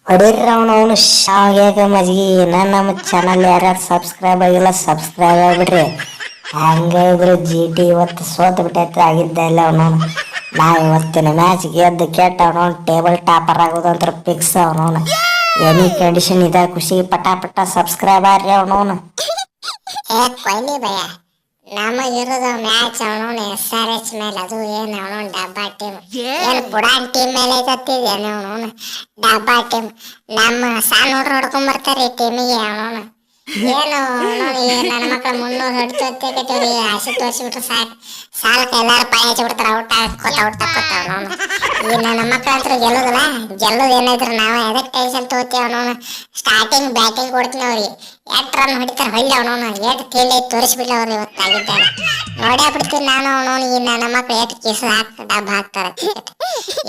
ಹೊಡೀರಿ ಅವನು ಶಾವ್ಯಾಗ ಮಜ್ಗಿ ನಮ್ಮ ಚಾನಲ್ ಯಾರ್ಯಾರು ಸಬ್ಸ್ಕ್ರೈಬ್ ಆಗಿಲ್ಲ ಸಬ್ಸ್ಕ್ರೈಬ್ ಆಗಿಬಿಡ್ರಿ. ಹಂಗಿದ್ರು GT ಇವತ್ತು ಸೋತ್ ಬಿಟ್ಟೈತೆ ಆಗಿದ್ದ ಇಲ್ಲ ಅವನು. ನಾವು ಇವತ್ತಿನ ಮ್ಯಾಚ್ ಗೆದ್ದು ಕೆಟ್ಟ ಅವನು ಟೇಬಲ್ ಟಾಪರ್ ಆಗೋದಂತ್ರ ಫಿಕ್ಸ್ ಅವನು. ಎನಿ ಕಂಡೀಷನ್ ಇದೆ ಖುಷಿ ಪಟ ಪಟ ಸಬ್ಸ್ಕ್ರೈಬ್ ಆಗ್ರಿ ಅವನು. ಕೊಯ್ಲಿ ಭಯ ನಮಗಿರೋದು ಮ್ಯಾಚ್ ಅವನು SRH ಮೇಲೆ. ಅದು ಏನು ಅವನು ಡಬ್ಬಾ ಟೀಮ್ ಏನು ಬುಡಾನ್ ಟೀಮ್ ಮೇಲೆ ಐತಿದ್ದೇನೆ ಅವನು ಡಬ್ಬಾ ಟೀಮ್. ನಮ್ಮ ಸಾಲ ಹೊಡ್ಕೊಂಡ್ ಬರ್ತಾರೆ ಈ ಟೀಮಿಗೆ ಅವನು. ಏನು ನನ್ನ ಮಕ್ಕಳ 300 ಹೊಡ್ತೇರಿ ಆಸೆ ತೋರಿಸ್ಬಿಟ್ರೆ ಸಾಕು, ಸಾಲಕ್ಕೆ ಎಲ್ಲಾರು ಪಾಯ ಹಚ್ಚಿಬಿಡ್ತಾರೆ. ಔಟ್ ಹಾಕೋತ ಅವನು. ಈ ನನ್ನ ಮಕ್ಕಳ ಹತ್ರ ಗೆಲ್ಲೋದು ಏನಾದ್ರು ನಾವು ಎದಕ್ಕೆ ಟೆನ್ಷನ್ ತಗೋತೀವಿ ಅವನು. ಸ್ಟಾರ್ಟಿಂಗ್ ಬ್ಯಾಟಿಂಗ್ ಕೊಡ್ತೀನಿ ಅವ್ರಿಗೆ, 8 ರನ್ ಹೊಡಿತಾರೆ ಹೊಳ್ಳಿ ಅವನು. 8 ಕೇಳಿ ತೋರಿಸ್ಬಿಡ್ಲಿ ಅವ್ರು ಇವತ್ತು ಆಗಿದ್ದಾರೆ. ನೋಡೇ ಬಿಡ್ತೀನಿ ನಾನು ಅವನು. ಈ ನನ್ನ ಮಕ್ಕಳು 8 ಕೇಸ್ ಡಬ್ಬ ಹಾಕ್ತಾರೆ.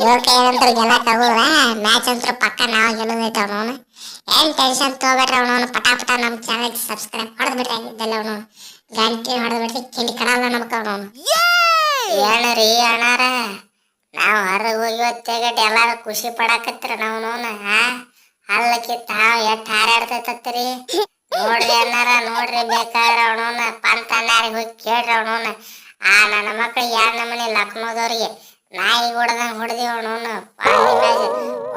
ಇವ್ರ ಕೈಯಂತೂ ಗೆಲ್ಲಕ್ಕಾಗೋಲ್ಲ. ಮ್ಯಾಚ್ ಅಂತೂ ಪಕ್ಕ ನಾವು ಗೆಲ್ಲೋದೈತೆ ಅವನು. ಏನ್ ಟೆನ್ಷನ್ ತಗೋಬೇಡ್ರಿ ಅವನು. ಪಟ ನಮ್ಮ ಚಾನಲ್ ಸಬ್ಸ್ಕ್ರೈಬ್ ಹೊಡೆದ್ಬಿಟ್ರೆ ಆಗಿದ್ದಲ್ಲ ಅವನು. ಗಂಟೆ ಹೊಡೆದ್ಬಿಟ್ರೆ ಕಿಂಡಿ ಕಡಲ್ಲ ನಮ್ಕ ಅವನು. ಏನ್ರಿ ಅಣ್ಣಾರ, ನಾವು ಹೊರಗೆ ಹೋಗಿ ಇವತ್ತಾಗಟ್ ಎಲ್ಲಾರು ಖುಷಿ ಪಡಾಕತ್ರ ನಾವು ಹಲ್ಲಕ್ಕಿತ್ತ ಎಟ್ ಹಾರಾಡ್ತೈತತ್ರಿ. ನೋಡ್ರಿ ಅಣ್ಣಾರ ನೋಡ್ರಿ, ಬೇಕಾದ್ರೆ ಅವನವನ್ನ ಪಂತ ಅಣ್ಣಾರಿಗೆ ಹೋಗಿ ಕೇಳ್ರಿ ಅವನವನ್ನ. ನನ್ನ ಮಕ್ಳಿಗೆ 2 ನಮೂನಿ ಲಕ್ನೋದವ್ರಿಗೆ ನಾಯಿ ಹೊಡೆದಂಗೆ ಹೊಡೆದಿವಿ ಅವನವನ್ನ.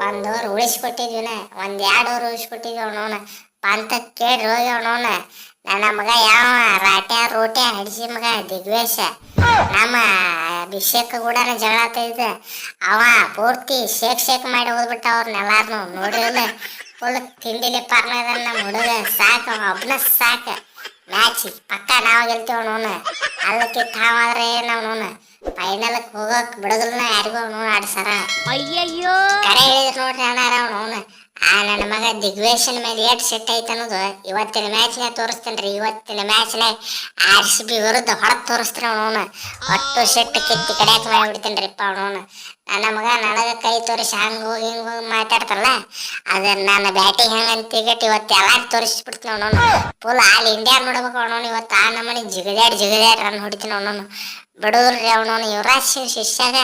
1 ಓವರ್ ಉಳಿಸ್ಕೊಟ್ಟಿದ್ವಿನ, 1-2 ಓವರ್ ಉಳಿಸ್ಕೊಟ್ಟಿದ್ವಿ ಅವನವನ್ನ. ಪಂತ ಕೇಳ್ರಿ ಹೋಗಿ ಅವನವನ್ನ. ನನ್ನ ಮಗ ಯಾವ ರೋಟೆ ಹಡಿಸಿ ಮಗ ದಿಗ್ವೇಶ, ನಮ್ಮ ಅಭಿಷೇಕ್ ಕೂಡ ಜಗಳ ಆಗ್ತೈತೆ. ಅವ ಪೂರ್ತಿ ಶೇಕ್ ಮಾಡಿ ಹೋಗ್ಬಿಟ್ಟ ಅವ್ರನ್ನೆಲ್ಲಾರು ನೋಡ್ರಿ. ಫುಲ್ ತಿಂಡಿಲಿ ಪಾರ್ನ ನಮ್ಮ ಹುಡುಗ ಸಾಕು, ಒಬ್ಬನ ಸಾಕು. ಮ್ಯಾಚ್ ಪಕ್ಕ ನಾವು ಗೆಲ್ತೀವಿ ಅವನವನ್ನ. ಅಲ್ಲಕ್ಕೆ ತಾವಾದ್ರೆ ಏನವನವನ್ನ ಫೈನಲ್ಗೆ ಹೋಗಕ್ ಬಿಡೋದಿಲ್ಲ ಯಾರಿಗೂ ಅವನು ಆಡ್ಸಾರ. ಅಯ್ಯಯ್ಯೋ ಕರೆ ಹೇಳಿದ್ರು ನೋಡ್ರಿ ಅಣ್ಣಾರ ಅವನು. ನನ್ನ ಮಗ ದಿಗ್ವೇಶನ್ ಮೇಲೆ ಎಷ್ಟು ಸೆಟ್ ಐತೆ ಅನ್ನೋದು ಇವತ್ತಿನ ಮ್ಯಾಚ್ನಾಗ ತೋರಿಸ್ತೇನೆ ರೀ. ಇವತ್ತಿನ ಮ್ಯಾಚ್ನಾಗ RCB ವಿರುದ್ಧ ಹೊಡೆದು ತೋರಿಸ್ತಾರೆ ಅವನವನ್ನ. ಒಟ್ಟು ಸೆಟ್ ಕಿತ್ತಿ ಕಡೆಯಾಕ ಮಾಡಿಬಿಡ್ತೇನೆ ರೀಪ್ಪ ಅವನವನ್ನ. ನನ್ನ ಮಗ ನನಗೆ ಕೈ ತೋರಿಸಿ ಹಂಗೆ ಹೋಗಿ ಹಿಂಗೆ ಹೋಗಿ ಮಾತಾಡ್ತಾರಲ್ಲ, ಅದ ನನ್ನ ಬ್ಯಾಟಿಂಗ್ ಹೆಂಗಂತ ಇವತ್ತು ಎಲ್ಲಾರು ತೋರಿಸ್ಬಿಡ್ತೀನಿ ಅವನವನ್ನ. ಫುಲ್ ಆಲ್ ಇಂಡಿಯಾ ನೋಡ್ಬೇಕು ಅವನವನು. ಇವತ್ತು ಆ ನಮ್ಮನೆ ಜಿಗದಾಡಿ ರನ್ ಹೊಡಿತೀನಿ ಅವನವನು. ಬಿಡೋದ್ರಿ ಅವನವನು. ಯುವರಾಜ್ ಸಿಂಗ್ ಶಿಷ್ಯಾಗ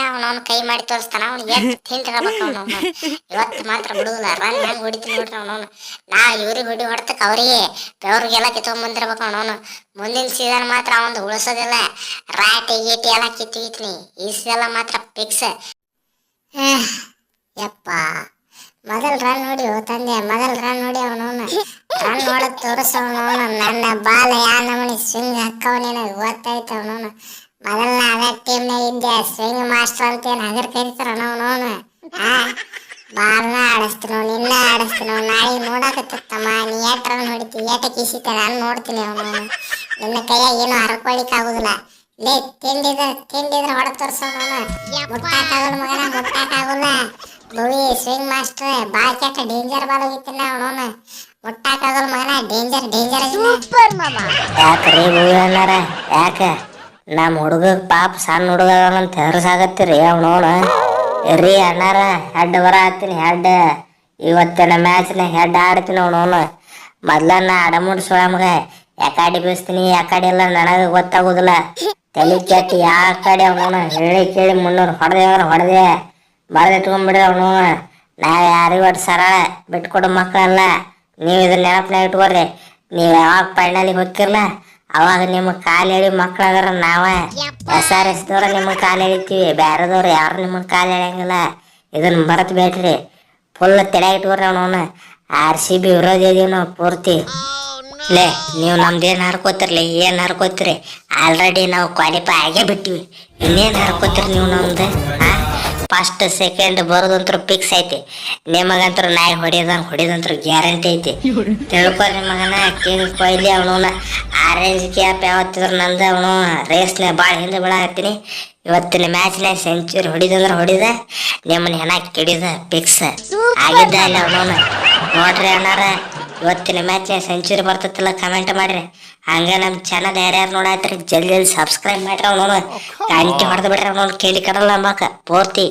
ಅವನವನು ಕೈ ಮಾಡಿ ತೋರಿಸ್ತಾನ. ಅವ್ನಿಗೆ ಎಷ್ಟು ತಿಂತಿರ್ಬೇಕು ಅವನವನು. ಇವತ್ತು ಮಾತ್ರ ಬಿಡುದಿಲ್ಲ. ರನ್ ಹೆಂಗೆ ಹೊಡಿತೀನಿ ನೋಡ್ರಿ ಅವನವನು. ಇವ್ರಿಗೆ ಹೊಡ್ತಕ್ಕ ಅವ್ರಿಗೆ ಬೆವ್ರಿಗೆಲ್ಲ ಕಿತ್ಕೊಂಡ್ಬಂದಿರ್ಬೇಕು ಅವನವನು. ಮುಂದಿನ ಸೀಸನ್ ಮಾತ್ರ ಅವನು ಉಳಿಸೋದಿಲ್ಲ. ರಾಟಿ ಗೀಟಿ ಎಲ್ಲ ಕಿತ್ತೀನಿ. ಈ ಸೀಸನ್ ಮಾತ್ರ ಫಿಕ್ಸ್. ಯಪ್ಪ ಮೊದಲ್ ರನ್ ನೋಡಿ ತಂದೆ, ಮೊದಲ್ ರನ್ ನೋಡಿ ಅವನವನು. ರನ್ ನೋಡಕ್ ತೋರಿಸವನವನು. ನನ್ನ ಬಾಲ ನಮನಿ ಸ್ವಿಂಗ್ ಹಾಕವನೇನ ಗೊತ್ತಾಯ್ತು ಅವನವನು. ಮೊದಲನ ಅದೇ ಟೀಮ್ನಾಗ ಇದ್ದೆ, ಸ್ವಿಂಗ್ ಮಾಸ್ಟರ್ ಅಂತ ಏನು ಹಗರ್ ಕರೀತಾರ ಅವನವನು. ಬಾಲ್ನ ಆಡಿಸ್ತೀನೋ ನಿನ್ನ ಆಡಿಸ್ತೀನೋ ನಾಳೆ ನೋಡಕತ್ತಮ್ಮ. ನೀ 8 ರನ್ ಹೊಡಿತೀವಿ, 8 ಕೀಸಿತೆ ನಾನು ನೋಡ್ತೀನಿ ಅವನವನು. ನಿನ್ನ ಕೈಯಾಗ ಏನು ಹರ್ಕೊಳಿಕ್ ಆಗುದಿಲ್ಲ. ಲೇ ತಿಂದಿದ್ರೆ ಹೊಡೆ ತೋರ್ಸವನವನು. ಮುಟ್ಟಾಕಾಗಲ್ಲ ಮಗನ, ಮುಟ್ಟಾಕಾಗಲ್ಲ. ಭುವಿ ಸ್ವಿಂಗ್ ಮಾಸ್ಟರ್ ಬಾಳ ಕೆಟ್ಟ ಡೇಂಜರ್ ಬಾಲ್ ಹೋಗಿತ್ತಿನ ಅವನವನು. ಮುಟ್ಟಾಕಾಗಲ್ಲ ಮಗನ, ಡೇಂಜರ್ ಸೂಪರ್ ಮಾಮ. ಯಾಕ್ರಿ ಭುವಿ ಅಣ್ಣಾರ, ಯಾಕ ನಮ್ಮ ಹುಡುಗ ಪಾಪ ಸಣ್ಣ ಹುಡುಗ ಅಂತ ಹೆರಸಾಗತ್ತೀರಿ ಅವನವನು. ರೀ ಅಣ್ಣಾರ, ಹೆಡ್ ಬರ ಹಾಕ್ತೀನಿ ಹೆಡ್. ಇವತ್ತಿನ ಮ್ಯಾಚ್ನ ಹೆಡ್ ಆಡ್ತೀನಿ ಅವನವನು. ಮೊದ್ಲನ್ನ ಅಡಮುಡ್ಸೋಳ ಮಗ, ಯಾಕಡೆ ಬೀಸ್ತೀನಿ ಯಾಕಡೆ ಎಲ್ಲ ನನಗೆ ಗೊತ್ತಾಗೋದಿಲ್ಲ. ತಲೆ ಕೆಟ್ಟಿ ಯಾವ ಕಡೆ ಅವನವನು. ಹೇಳಿ ಕೇಳಿ 300 ಹೊಡೆದೆ ಬರೆದಿಟ್ಕೊಂಡ್ಬಿಡ್ರಿ ಅವನವನು. ನಾವು ಯಾರಿಗೂ ಒಟ್ಟು ಸರಳ ಬಿಟ್ಕೊಡೋ ಮಕ್ಕಳಲ್ಲ. ನೀವು ಇದನ್ನ ನೆನಪನ್ನ ಇಟ್ಕೊಡ್ರಿ. ನೀವು ಯಾವಾಗ ಫೈನಲಿಗೆ ಹೋಗಿರಲ್ಲ ಅವಾಗ ನಿಮಗೆ ಕಾಲು ಎಳಿ ಮಕ್ಳಾದ್ರ ನಾವ SRH ದವ್ರ ನಿಮಗೆ ಕಾಲು ಎಳಿತೀವಿ. ಬೇರೆದವ್ರು ಯಾರು ನಿಮಗೆ ಕಾಲು ಎಳಿಯಂಗಿಲ್ಲ. ಇದನ್ನ ಬರತ್ ಬೇಡ್ರಿ. ಫುಲ್ ತೆಡೆ ಇಟ್ಕೊಡ್ರಿ ಅವನವನು. RCB ವಿರೋಧಿ ಇದೀವಿ ನಾವು ಪೂರ್ತಿ. ಲೇ ನೀವು ನಮ್ದೇನು ಹರ್ಕೋತಿರ್ಲಿ, ಏನು ಹರ್ಕೋತೀರಿ? ಆಲ್ರೆಡಿ ನಾವು ಕ್ವಾಲಿಫೈ ಆಗೇ ಬಿಟ್ಟಿವಿ. ಇನ್ನೇನು ಹರ್ಕೋತೀರಿ ನೀವು ನಮ್ದು? ಫಸ್ಟ್ ಸೆಕೆಂಡ್ ಬರೋದಂತ್ರ ಫಿಕ್ಸ್ ಐತಿ. ನಿಮಗಂತೂ ನಾಯಿ ಹೊಡಿಯೋದಂತ್ರ ಗ್ಯಾರಂಟಿ ಐತಿ. ತಿಳ್ಕೊರಿ ಮಗನ. ಕಿಂಗ್ ಕೊಹ್ಲಿ ಅವನವನ. ಆರೆಂಜ್ ಕ್ಯಾಪ್ ಯಾವತ್ತಿದ್ರು ನಂದು. ಅವನು ರೇಸ್ನ ಭಾಳ ಹಿಂದೆ ಬೀಳಾಕತ್ತೀನಿ. ಇವತ್ತಿನ ಮ್ಯಾಚ್ನಾಗ ಸೆಂಚುರಿ ಹೊಡಿದ ನಿಮ್ಮನ್ನ ಹೆಣ ಕೆಡಿದ ಫಿಕ್ಸ್ ಆಗಿದ್ದ ಇಲ್ಲ ಅವನವನ. ನೋಡ್ರಿ ಅಣ್ಣಾರ, ಇವತ್ತಿನ ಮ್ಯಾಚ್ನಾಗ ಸೆಂಚುರಿ ಬರ್ತೈತಿಲ್ಲ ಕಮೆಂಟ್ ಮಾಡ್ರಿ. ಹಂಗೆ ನಮ್ಮ ಚಾನಲ್ ಯಾರ್ಯಾರು ನೋಡಾತ್ರಿ ಜಲ್ದಿ ಸಬ್ಸ್ಕ್ರೈಬ್ ಮಾಡ್ರಿ ಅವನವನು. ಗಂಟೆ ಹೊಡೆದು ಬಿಡ್ರಿ ಅವನವನು. ಕೇಳಿ ಕಡಲ್ಲ ಅಂಬಾಕ ಪೂರ್ತಿ.